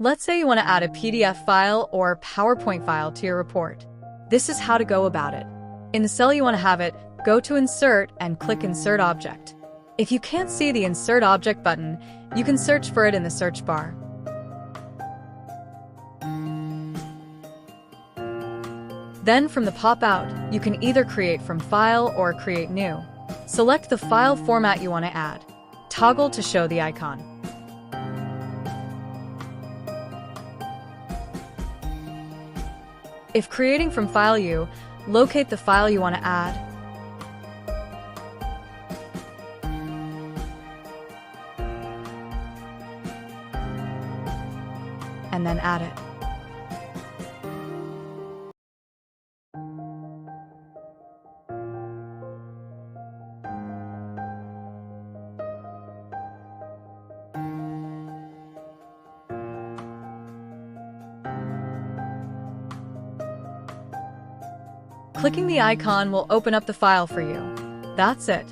Let's say you want to add a PDF file or PowerPoint file to your report. This is how to go about it. In the cell you want to have it, go to Insert and click Insert Object. If you can't see the Insert Object button, you can search for it in the search bar. Then from the pop-out, you can either create from file or create new. Select the file format you want to add. Toggle to show the icon. If creating from file you, locate the file you want to add. And then add it. Clicking the icon will open up the file for you. That's it.